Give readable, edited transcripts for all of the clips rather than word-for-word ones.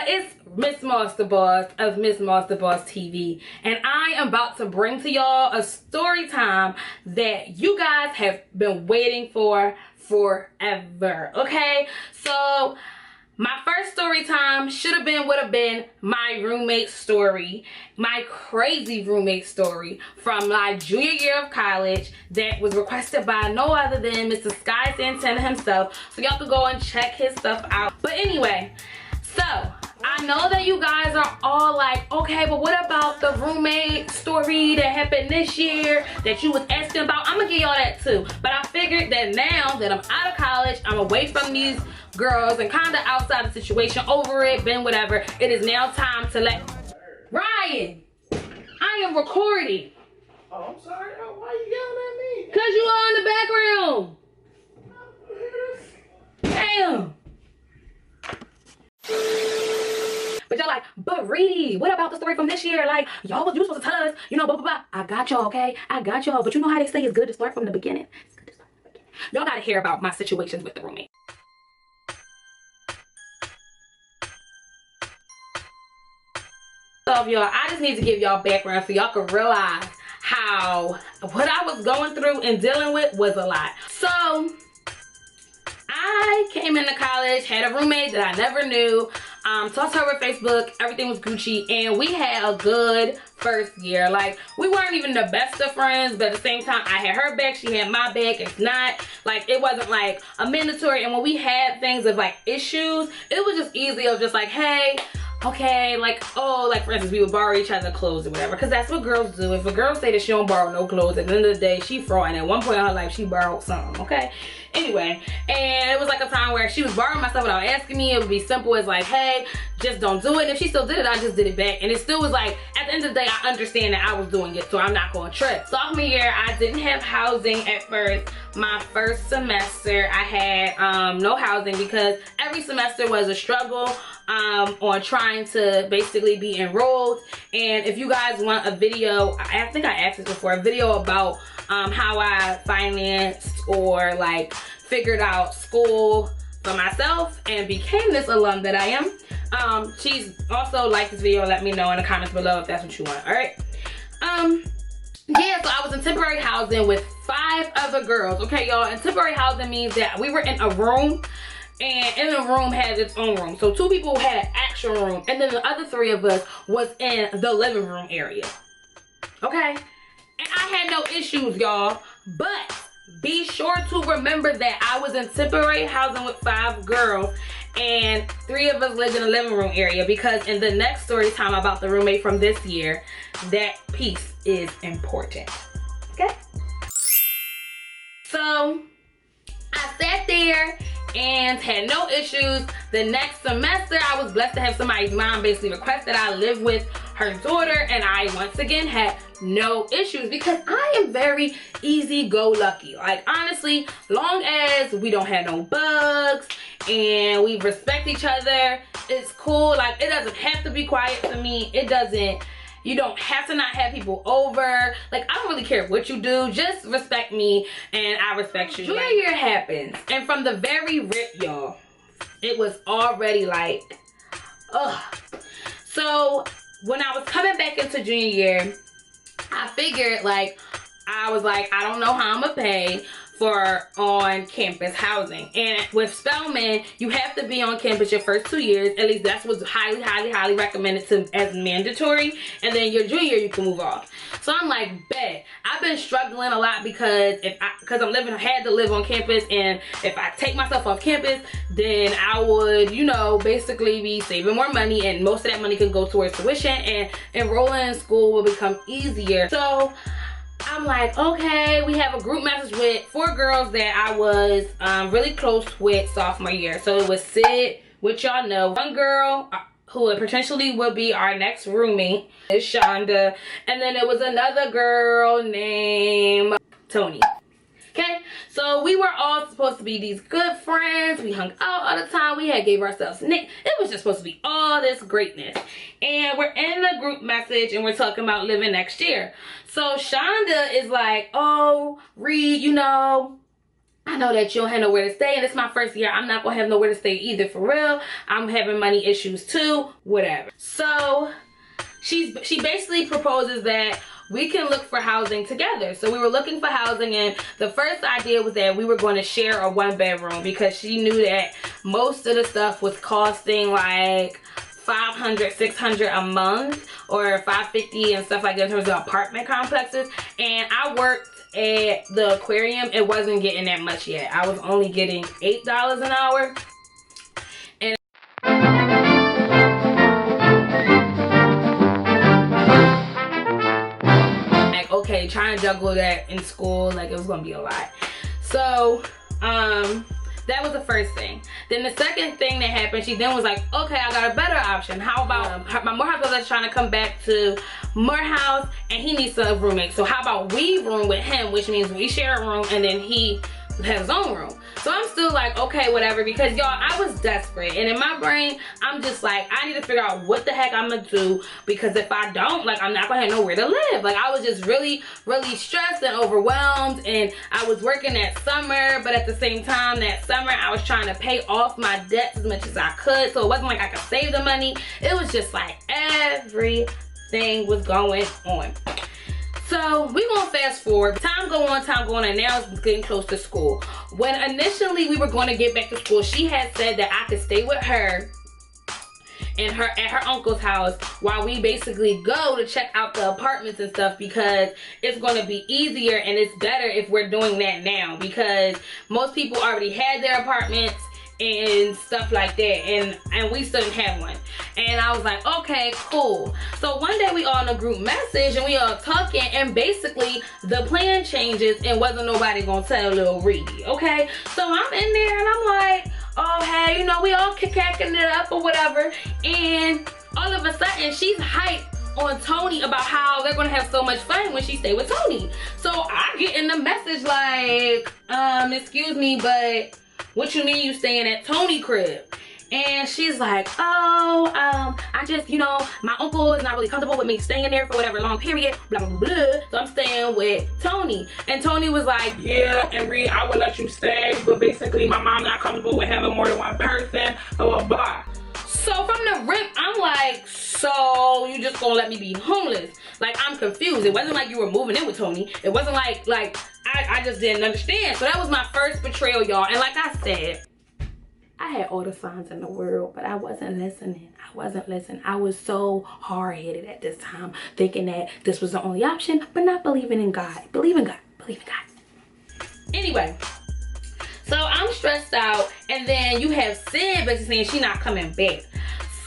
it's Miss Moss the Boss of Miss Moss the Boss TV, and I am about to bring to y'all a story time that you guys have been waiting for forever. Okay, so my first story time would have been my roommate story, my crazy roommate story from my junior year of college that was requested by no other than Mr. Sky Santana himself. So y'all can go and check his stuff out. But anyway, so I know that you guys are all like, okay, but what about the roommate story that happened this year that you was asking about? I'm gonna give y'all that too. But I figured that now that I'm out of college, I'm away from these girls and kind of outside the situation, over it, been whatever, it is now time to let Ryan, I am recording. Oh, I'm sorry. Why are you yelling at me? Cause you are in the background. Damn. But y'all like, but Reedy, what about the story from this year? Like, you were supposed to tell us, you know, blah, blah, blah. I got y'all, okay? I got y'all. But you know how they say it's good to start from the beginning? It's good to start from the beginning. Y'all gotta hear about my situations with the roommate. So y'all, I just need to give y'all background so y'all can realize how what I was going through and dealing with was a lot. So I came into college, had a roommate that I never knew, talked to her with Facebook, everything was Gucci, and we had a good first year. Like, we weren't even the best of friends, but at the same time, I had her back, she had my back. It's not like, it wasn't like a mandatory, and when we had things of like issues, it was just easy of just like, hey, okay, like, oh, like for instance, we would borrow each other clothes or whatever, because that's what girls do. If a girl say that she don't borrow no clothes, at the end of the day, she fraud, and at one point in her life, she borrowed some, okay? Anyway, and it was like a time where she was borrowing my stuff without asking me. It would be simple as like, hey, just don't do it. And if she still did it, I just did it back. And it still was like, at the end of the day, I understand that I was doing it, so I'm not going to trip. Sophomore year, I didn't have housing at first. My first semester, I had no housing because every semester was a struggle on trying to basically be enrolled. And if you guys want a video, I think I asked this before, a video about how I financed or like figured out school for myself and became this alum that I am. She's also liked this video, let me know in the comments below if that's what you want. All right. Yeah, so I was in temporary housing with 5 other girls. Okay, y'all, and temporary housing means that we were in a room, and in the room had its own room. So 2 people had an actual room, and then the other 3 of us was in the living room area. Okay? And I had no issues, y'all. But be sure to remember that I was in temporary housing with 5 girls, and 3 of us lived in the living room area, because in the next story time about the roommate from this year, that piece is important. Okay? So I sat there and had no issues. The next semester, I was blessed to have somebody's mom basically request that I live with her daughter, and I once again had no issues because I am very easy-go-lucky. Like, honestly, long as we don't have no bugs and we respect each other, it's cool. Like, it doesn't have to be quiet for me. It doesn't. You don't have to not have people over. Like, I don't really care what you do. Just respect me, and I respect you. Junior year happens, and from the very rip, y'all, it was already like, ugh. So when I was coming back into junior year, I figured, like, I was like, I don't know how I'm gonna pay for on-campus housing. And with Spelman, you have to be on campus your first 2 years. At least that's what's highly, highly, highly recommended to as mandatory. And then your junior year, you can move off. So I'm like, bet. I've been struggling a lot because I had to live on campus, and if I take myself off campus, then I would, you know, basically be saving more money, and most of that money can go towards tuition, and enrolling in school will become easier. So I'm like, okay, we have a group message with 4 girls that I was really close with sophomore year. So it was Sid, which y'all know. One girl who potentially would be our next roommate is Shonda. And then there was another girl named Tony. Okay, so we were all supposed to be these good friends. We hung out all the time. We gave ourselves nick. It was just supposed to be all this greatness. And we're in the group message, and we're talking about living next year. So Shonda is like, oh, Reed, you know, I know that you don't have nowhere to stay, and it's my first year. I'm not gonna have nowhere to stay either, for real. I'm having money issues too, whatever. So she basically proposes that we can look for housing together. So we were looking for housing, and the first idea was that we were going to share a 1-bedroom, because she knew that most of the stuff was costing like $500, $600 a month, or $550 and stuff like that in terms of apartment complexes. And I worked at the aquarium. It wasn't getting that much yet. I was only getting $8 an hour. And like, okay, trying to juggle that in school, like, it was gonna be a lot. So that was the first thing. Then the second thing that happened, she then was like, okay, I got a better option. How about my Morehouse brother's trying to come back to Morehouse, and he needs a roommate. So how about we room with him, which means we share a room, and then he has his own room. So I'm still like, okay, whatever, because y'all, I was desperate, and in my brain I'm just like, I need to figure out what the heck I'm gonna do, because if I don't, like, I'm not gonna have nowhere to live. Like, I was just really stressed and overwhelmed, and I was working that summer, but at the same time that summer I was trying to pay off my debts as much as I could, so it wasn't like I could save the money. It was just like everything was going on. So we gonna fast forward. Time go on, and now it's getting close to school. When initially we were going to get back to school, she had said that I could stay with her and at her uncle's house while we basically go to check out the apartments and stuff, because it's going to be easier and it's better if we're doing that now, because most people already had their apartments and stuff like that, and we still didn't have one. And I was like, okay, cool. So one day we all in a group message and we all talking, and basically the plan changes and wasn't nobody gonna tell little Reedy, okay? So I'm in there and I'm like, oh hey, you know, we all kicking it up or whatever, and all of a sudden she's hyped on Tony about how they're gonna have so much fun when she stay with Tony. So I get in the message like, excuse me, but what you mean you staying at Tony crib? And she's like, oh, I just, you know, my uncle is not really comfortable with me staying there for whatever long period, blah, blah, blah, blah. So I'm staying with Tony. And Tony was like, yeah, and Reed, I would let you stay, but basically my mom not comfortable with having more than one person, blah, blah, blah. So from the rip, I'm like, so you just gonna let me be homeless? Like, I'm confused. It wasn't like you were moving in with Tony. It wasn't like I just didn't understand. So that was my first betrayal, y'all. And like I said, I had all the signs in the world, but I wasn't listening. I wasn't listening. I was so hard-headed at this time, thinking that this was the only option, but not believing in God. Believe in God. Believe in God. Anyway, so I'm stressed out, and then you have Sid basically saying she's not coming back.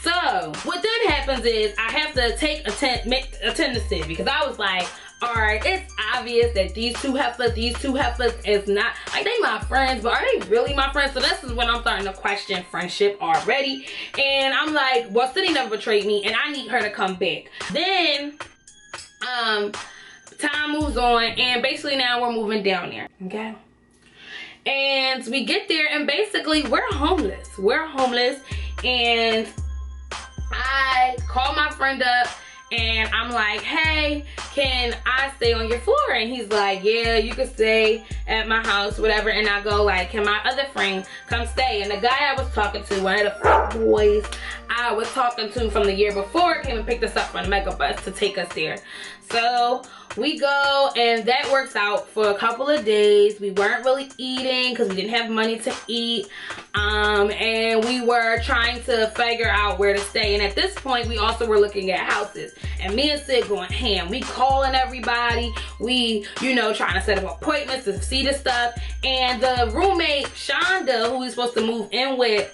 So what then happens is I have to attend to Sid, because I was like, all right, it's obvious that these two heifers is not, like, they my friends, but are they really my friends? So this is when I'm starting to question friendship already. And I'm like, well, City never betrayed me, and I need her to come back. Then time moves on, and basically now we're moving down there, okay? And we get there, and basically we're homeless. And I call my friend up, and I'm like, hey, can I stay on your floor? And he's like, yeah, you can stay at my house, whatever. And I go like, can my other friend come stay? And the guy I was talking to, one of the frat boys I was talking to from the year before, came and picked us up from the mega bus to take us there. So we go, and that works out for a couple of days. We weren't really eating because we didn't have money to eat, and we were trying to figure out where to stay. And at this point, we also were looking at houses, and me and Sid going ham. We calling everybody, we, you know, trying to set up appointments to see the stuff. And the roommate Shonda, who we were supposed to move in with,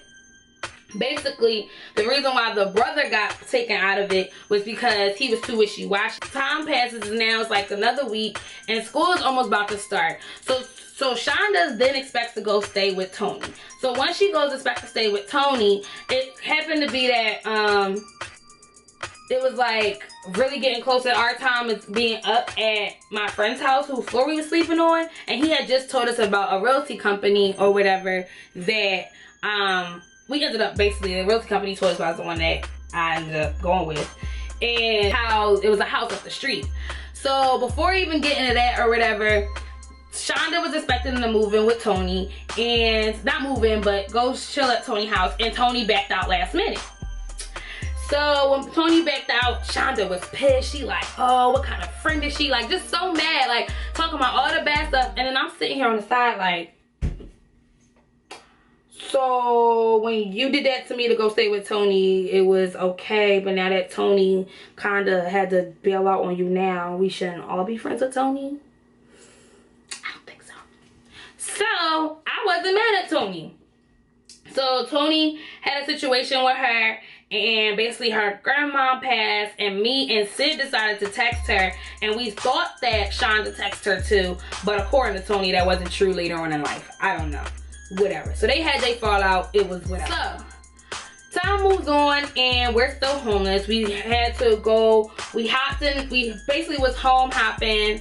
basically the reason why the brother got taken out of it was because he was too wishy-washy. Time passes, and now it's like another week, and school is almost about to start. So Shonda then expects to go stay with Tony. So once she goes expect to stay with Tony, it happened to be that it was like really getting close to our time as being up at my friend's house, whose floor we were sleeping on, and he had just told us about a realty company or whatever that we ended up, basically the realty company told us about the one that I ended up going with, and how it was a house up the street. So before even getting into that or whatever, Shonda was expecting to move in with Tony, and not move in, but go chill at Tony's house, and Tony backed out last minute. So when Tony backed out, Shonda was pissed. She like, oh, what kind of friend is she? Like, just so mad, like talking about all the bad stuff. And then I'm sitting here on the side like, so when you did that to me to go stay with Tony, it was okay, but now that Tony kinda had to bail out on you now, we shouldn't all be friends with Tony? I don't think so. So I wasn't mad at Tony. So Tony had a situation with her, and basically her grandma passed, and me and Sid decided to text her, and we thought that Shonda texted her too, but according to Tony, that wasn't true later on in life. I don't know. Whatever. So they had their fallout. It was whatever. So time moves on, and we're still homeless. We had to go. We hopped in. We basically was home hopping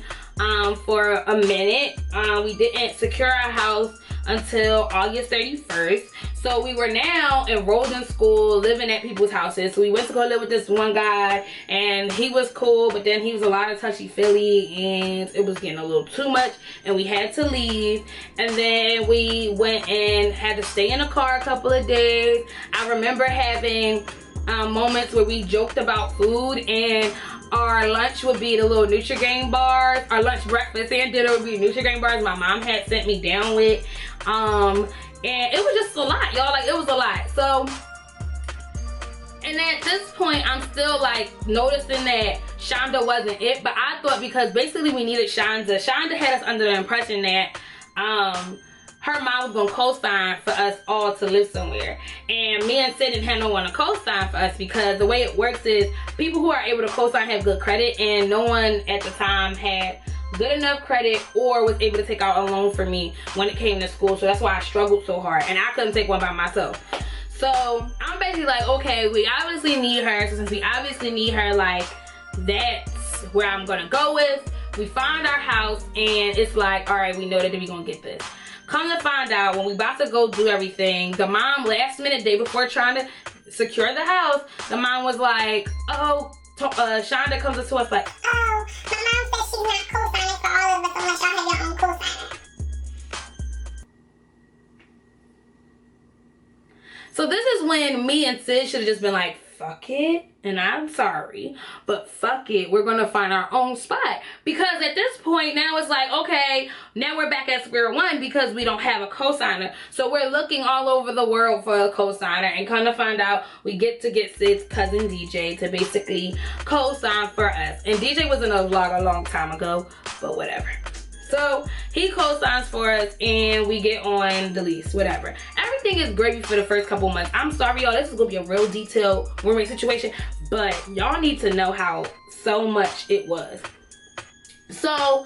for a minute. We didn't secure our house until August 31st. So we were now enrolled in school, living at people's houses. So we went to go live with this one guy, and he was cool, but then he was a lot of touchy-feely, and it was getting a little too much, and we had to leave. And then we went and had to stay in the car a couple of days. I remember having moments where we joked about food, and our lunch would be the little Nutri-Grain bars. Our lunch, breakfast, and dinner would be Nutri-Grain bars my mom had sent me down with. And it was just a lot, y'all. Like, it was a lot. So, and at this point, I'm still like noticing that Shonda wasn't it. But I thought because basically we needed Shonda. Shonda had us under the impression that her mom was gonna co-sign for us all to live somewhere. And me and Sid didn't have no one to co-sign for us, because the way it works is people who are able to co-sign have good credit, and no one at the time had good enough credit or was able to take out a loan for me when it came to school. So that's why I struggled so hard, and I couldn't take one by myself. So I'm basically like, okay, we obviously need her. So since we obviously need her, like, that's where I'm gonna go with. We find our house, and it's like, all right, we know that we gonna get this. Come to find out, when we about to go do everything, the mom, last minute, day before trying to secure the house, the mom was like, oh, Shonda comes up to us like, oh, my mom says she's not co-signing for all of us unless y'all have your own co-signer. So this is when me and Sid should have just been like, fuck it, and I'm sorry, but fuck it, we're gonna find our own spot. Because at this point now it's like, okay, now we're back at square one because we don't have a co-signer. So we're looking all over the world for a co-signer, and come to find out we get Sid's cousin DJ to basically co-sign for us. And DJ was in a vlog a long time ago, but whatever. So he co-signs for us, and we get on the lease, whatever. Everything is gravy for the first couple months. I'm sorry, y'all, this is gonna be a real detailed roommate situation, but y'all need to know how so much it was. So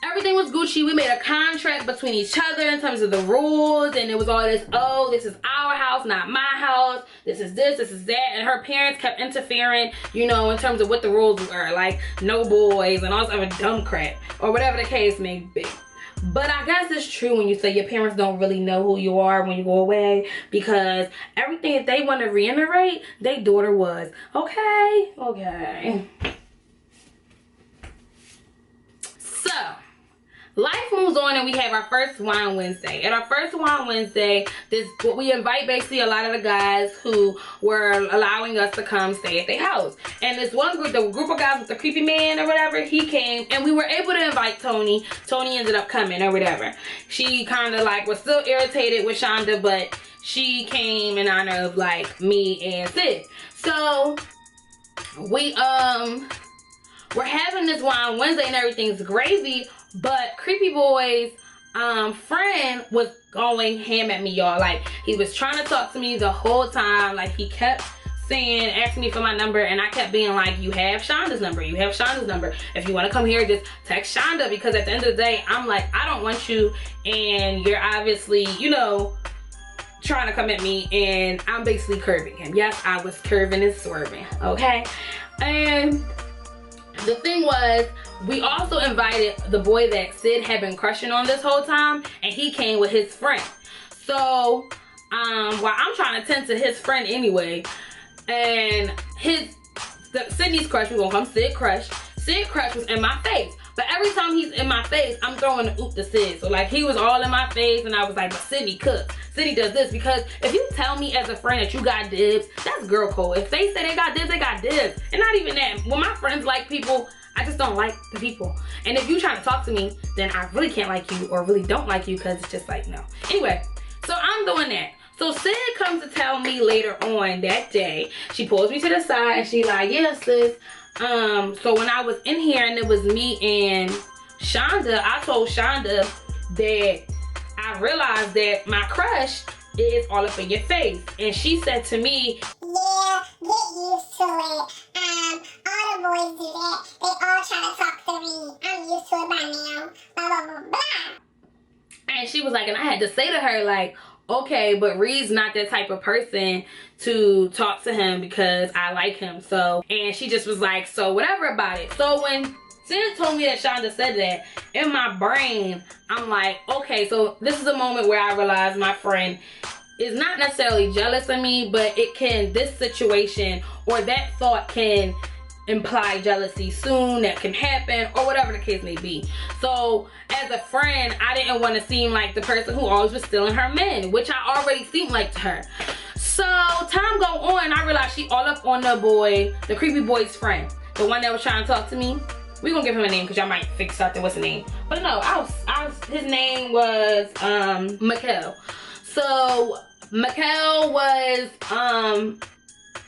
everything was Gucci. We made a contract between each other in terms of the rules, and it was all this, oh, this is our house, not my house. This is this is that. And her parents kept interfering, you know, in terms of what the rules were, like no boys and all this other dumb crap, or whatever the case may be. But I guess it's true when you say your parents don't really know who you are when you go away, because everything that they want to reiterate, their daughter was. Okay. So life moves on, and we have our first wine Wednesday. At our first wine Wednesday, we invite basically a lot of the guys who were allowing us to come stay at their house. And this one group, the group of guys with the creepy man or whatever, he came, and we were able to invite Tony. Tony ended up coming or whatever. She kind of like was still irritated with Shonda, but she came in honor of like me and Sid. So we're having this wine Wednesday, and everything's gravy. But Creepy Boy's friend was going ham at me, y'all. Like, he was trying to talk to me the whole time. Like, he kept saying, asking me for my number, and I kept being like, you have Shonda's number. You have Shonda's number. If you want to come here, just text Shonda, because at the end of the day, I'm like, I don't want you, and you're obviously, you know, trying to come at me, and I'm basically curving him. Yes, I was curving and swerving, okay? And the thing was, we also invited the boy that Sid had been crushing on this whole time, and he came with his friend. So while I'm trying to tend to his friend anyway, and Sydney's crush, we're gonna come Sid crush was in my face. But every time he's in my face, I'm throwing the oop to Sid. So like, he was all in my face, and I was like, but Sydney cooks. Sydney does this. Because if you tell me as a friend that you got dibs, that's girl code. If they say they got dibs, they got dibs. And not even that. When my friends like people, I just don't like the people. And if you trying to talk to me, then I really can't like you or really don't like you, because it's just like, no. Anyway, so I'm doing that. So Sid comes to tell me later on that day, she pulls me to the side and she like, yeah, sis. So when I was in here and it was me and Shonda, I told Shonda that I realized that my crush is all up in your face. And she said to me, yeah, get used to it. All the boys do that. They all try to talk to me. I'm used to it by now. Blah, blah, blah, blah. and she was like, and I had to say to her, like, okay, but Reed's not that type of person to talk to him because I like him. So, and she just was like, so whatever about it. So when Sid told me that Shonda said that, in my brain, I'm like, okay, so this is a moment where I realized my friend is not necessarily jealous of me, but it can, this situation or that thought can imply jealousy soon, that can happen, or whatever the case may be. So as a friend, I didn't want to seem like the person who always was stealing her men, which I already seemed like to her. So time go on, I realized she all up on the boy, the creepy boy's friend, the one that was trying to talk to me. We gonna give him a name because y'all might fix something. What's the name? But no, his name was Mikkel. So Mikkel was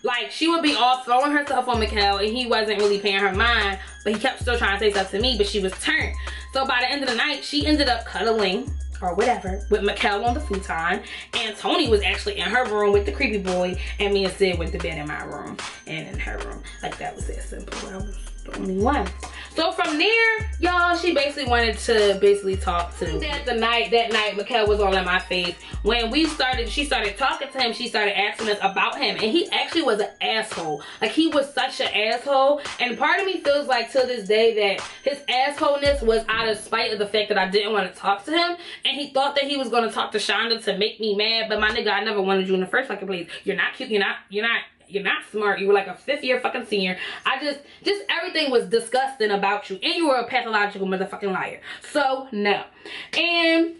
like, she would be all throwing herself on Mikkel, and he wasn't really paying her mind, but he kept still trying to say stuff to me, but she was turned. So by the end of the night, she ended up cuddling or whatever with Mikkel on the futon, and Tony was actually in her room with the creepy boy, and me and Sid went to bed in my room and in her room. Like, that was that simple. I was the only one. So from there, y'all, she basically wanted to talk to. That night, Mikkel was all in my face. When she started talking to him, she started asking us about him, and he actually was an asshole. Like, he was such an asshole, and part of me feels like to this day that his assholeness was out of spite of the fact that I didn't want to talk to him, and he thought that he was going to talk to Shonda to make me mad, but my nigga, I never wanted you in the first fucking place. You're not cute, you're not smart. You were like a 5th year fucking senior. Just everything was disgusting about you. And you were a pathological motherfucking liar. So, no. And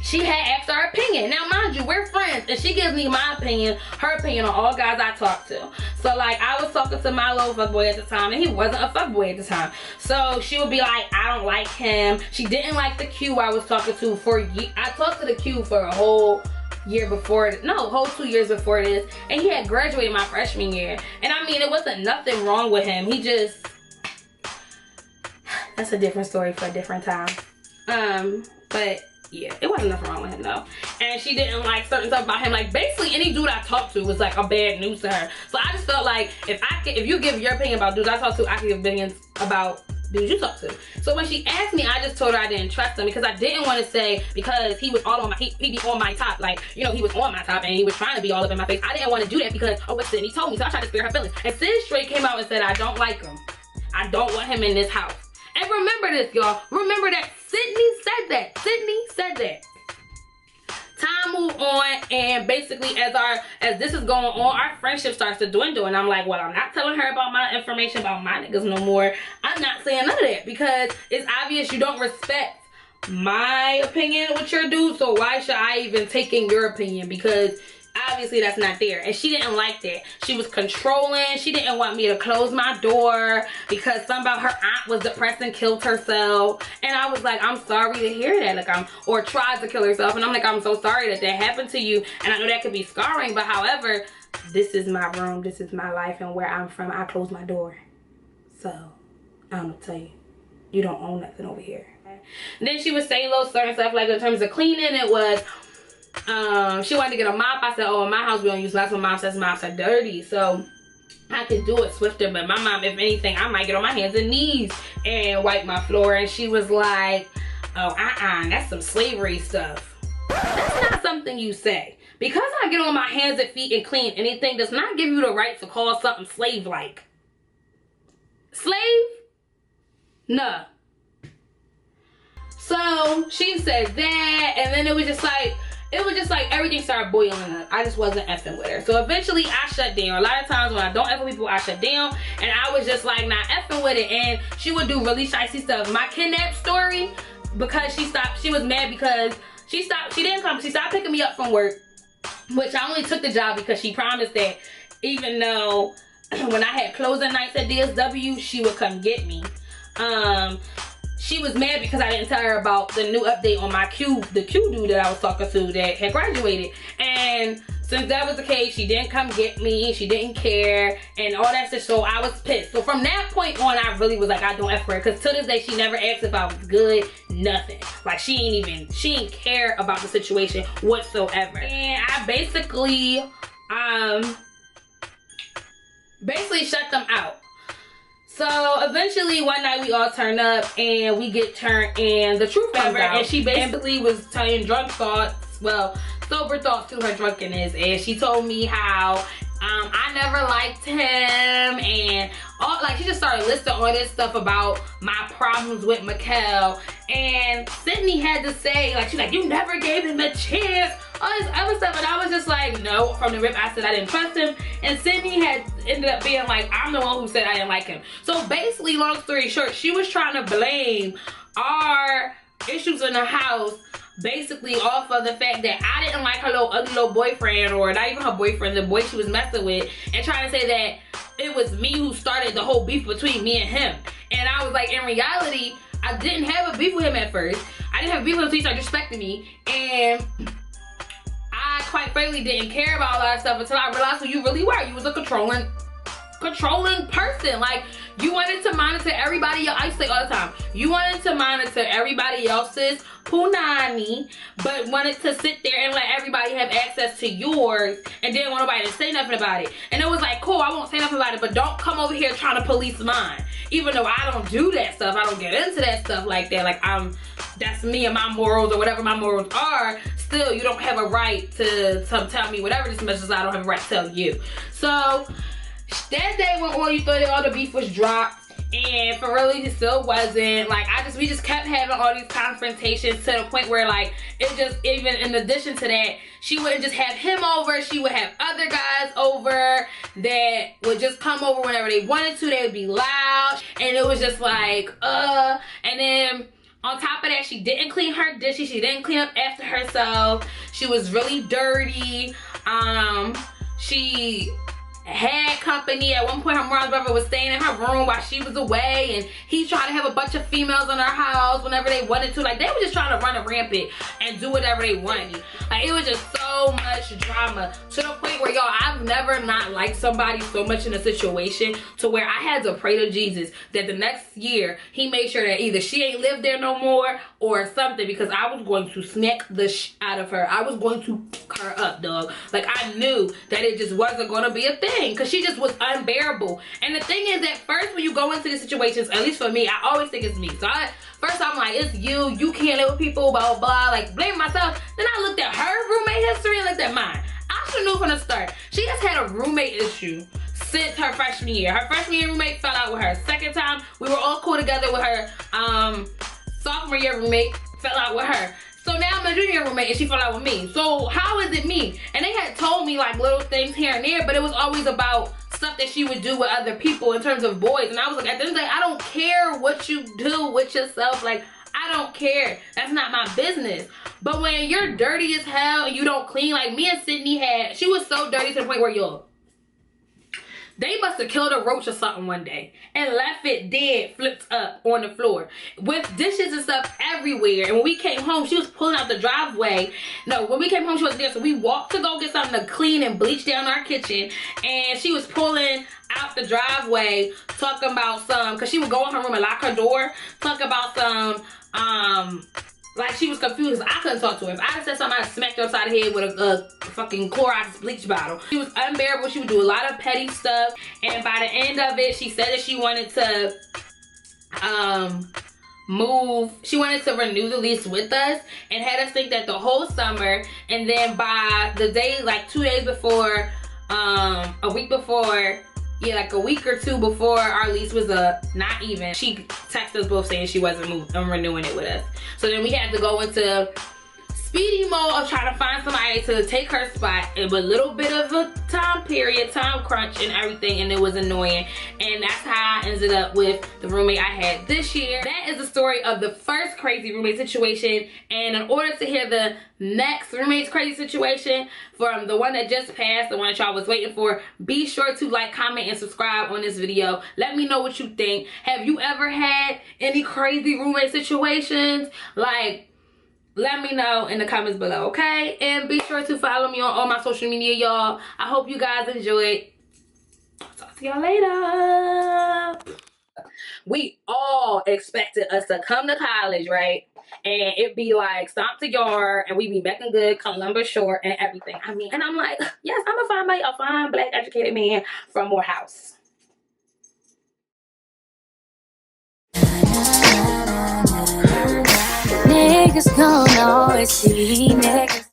she had asked our opinion. Now, mind you, we're friends. And she gives me my opinion, her opinion on all guys I talk to. So, like, I was talking to my little fuckboy at the time, and he wasn't a fuckboy at the time. So, she would be like, I don't like him. She didn't like the Q I was talking to for years. I talked to the Q for a whole year before, whole 2 years before this, and he had graduated my freshman year. And I mean, it wasn't nothing wrong with him. He just, that's a different story for a different time. But yeah, it wasn't nothing wrong with him though. And she didn't like certain stuff about him. Like, basically any dude I talked to was like a bad news to her. So I just felt like if you give your opinion about dudes I talk to, I can give opinions about dudes you talk to. So when she asked me, I just told her I didn't trust him because I didn't want to say because he was all on my, he be on my top. Like, you know, he was on my top and he was trying to be all up in my face. I didn't want to do that because, oh, what Sydney told me. So I tried to spare her feelings. And Sid straight came out and said, I don't like him. I don't want him in this house. And remember this, y'all. Remember that Sydney said that. Sydney said that. Time moved on, and basically as this is going on, our friendship starts to dwindle, and I'm like, well, I'm not telling her about my information about my niggas no more. I'm not saying none of that because it's obvious you don't respect my opinion with your dude, so why should I even take in your opinion? Because obviously that's not there. And she didn't like that. She was controlling. She didn't want me to close my door because something about her aunt was depressed and killed herself. And I was like, I'm sorry to hear that. Like, or tried to kill herself. And I'm like, I'm so sorry that happened to you. And I know that could be scarring, but however, this is my room, this is my life, and where I'm from, I close my door. So I'm gonna tell you, you don't own nothing over here. And then she was saying little certain stuff, like in terms of cleaning, it was she wanted to get a mop. I said, oh, in my house we don't use lots of mops, that's mops are dirty, so I could do it swifter. But my mom, if anything, I might get on my hands and knees and wipe my floor. And she was like, oh, that's some slavery stuff. That's not something you say. Because I get on my hands and feet and clean anything does not give you the right to call something slave-like. Slave? No. So she said that, and then it was just like, it was just like everything started boiling up. I just wasn't effing with her. So eventually I shut down. A lot of times when I don't F with people, I shut down. And I was just like not effing with it. And she would do really shicey stuff. My kidnap story, because she was mad because she didn't come. She stopped picking me up from work, which I only took the job because she promised that even though when I had closing nights at DSW, she would come get me. She was mad because I didn't tell her about the new update on my the Q dude that I was talking to that had graduated. And since that was the case, she didn't come get me, she didn't care, and all that shit, so I was pissed. So from that point on, I really was like, I don't F her, because to this day, she never asked if I was good, nothing. Like, she ain't care about the situation whatsoever. And I basically shut them out. So eventually one night we all turn up and we get turned and the truth comes out. And she basically was telling drunk thoughts, well, sober thoughts to her drunkenness. And she told me how I never liked him, and all, like, she just started listing all this stuff about my problems with Mikkel. And Sydney had to say, like, she's like, you never gave him a chance, all this other stuff. And I was just like, no, from the rip I said I didn't trust him. And Sydney had ended up being like, I'm the one who said I didn't like him. So basically, long story short, she was trying to blame our issues in the house basically off of the fact that I didn't like her ugly little boyfriend, or not even her boyfriend, the boy she was messing with, and trying to say that it was me who started the whole beef between me and him. And I was like, in reality, I didn't have a beef with him at first. I didn't have a beef with him until he started respecting me. And I quite frankly didn't care about all that stuff until I realized who you really were. You was a controlling person. Like, you wanted to monitor everybody else. I say all the time, you wanted to monitor everybody else's punani, but wanted to sit there and let everybody have access to yours and didn't want nobody to say nothing about it. And it was like, cool, I won't say nothing about it, but don't come over here trying to police mine. Even though I don't do that stuff, I don't get into that stuff like that. Like, that's me and my morals, or whatever my morals are. Still, you don't have a right to tell me whatever, just as much as I don't have a right to tell you. So that day when all you thought all the beef was dropped, and for really it still wasn't. Like, we just kept having all these confrontations to the point where, like, it just, even in addition to that, she wouldn't just have him over, she would have other guys over that would just come over whenever they wanted to. They would be loud, and it was just like, and then on top of that, she didn't clean her dishes, she didn't clean up after herself, she was really dirty. She had company. At one point, her mom's brother was staying in her room while she was away, and he tried to have a bunch of females in her house whenever they wanted to. Like, they were just trying to run a rampant and do whatever they wanted. Like, it was just so much drama, to the point where, y'all, I've never not liked somebody so much in a situation to where I had to pray to Jesus that the next year he made sure that either she ain't lived there no more or something, because I was going to smack the out of her. I was going to fuck her up, dog. Like, I knew that it just wasn't going to be a thing, because she just was unbearable. And the thing is that first, when you go into these situations, at least for me, I always think it's me. So first I'm like, it's you can't live with people, blah, blah, blah, like, blame myself. Then I looked at her roommate history and looked at mine. I should know from the start. She has had a roommate issue since her freshman year. Her freshman year roommate fell out with her. Second time, we were all cool together with her. Sophomore year roommate fell out with her. So now I'm a junior roommate and she fell out with me. So how is it me? And they had told me, like, little things here and there, but it was always about stuff that she would do with other people in terms of boys. And I was like, at the end of the day, I don't care what you do with yourself. Like, I don't care. That's not my business. But when you're dirty as hell and you don't clean, like me and Sydney she was so dirty to the point where, y'all, they must have killed a roach or something one day and left it dead, flipped up on the floor with dishes and stuff everywhere. And when we came home, she was pulling out the driveway. No, when we came home, she wasn't there. So we walked to go get something to clean and bleach down our kitchen. And she was pulling out the driveway talking about because she would go in her room and lock her door, talk about like, she was confused. I couldn't talk to her. If I had said something, I'd smacked her upside the head with a fucking Clorox bleach bottle. She was unbearable. She would do a lot of petty stuff. And by the end of it, she said that she wanted to move. She wanted to renew the lease with us and had us think that the whole summer. And then by the day, like 2 days before, a week before, yeah, like a week or two before our lease was up, not even, she texted us both saying she wasn't renewing it with us. So then we had to go into speedy mode of trying to find somebody to take her spot. It was a little bit of a time crunch and everything, and it was annoying. And that's how I ended up with the roommate I had this year. That is the story of the first crazy roommate situation. And in order to hear the next roommate's crazy situation from the one that just passed, the one that y'all was waiting for, be sure to like, comment, and subscribe on this video. Let me know what you think. Have you ever had any crazy roommate situations? Like, let me know in the comments below, okay? And be sure to follow me on all my social media, y'all. I hope you guys enjoyed. I'll talk to y'all later. We all expected us to come to college, right? And it be like stomp to yard, and we be making good, Columbus short, and everything. I mean, and I'm like, yes, I'm gonna find a fine black educated man from Morehouse. Niggas gon' always see niggas.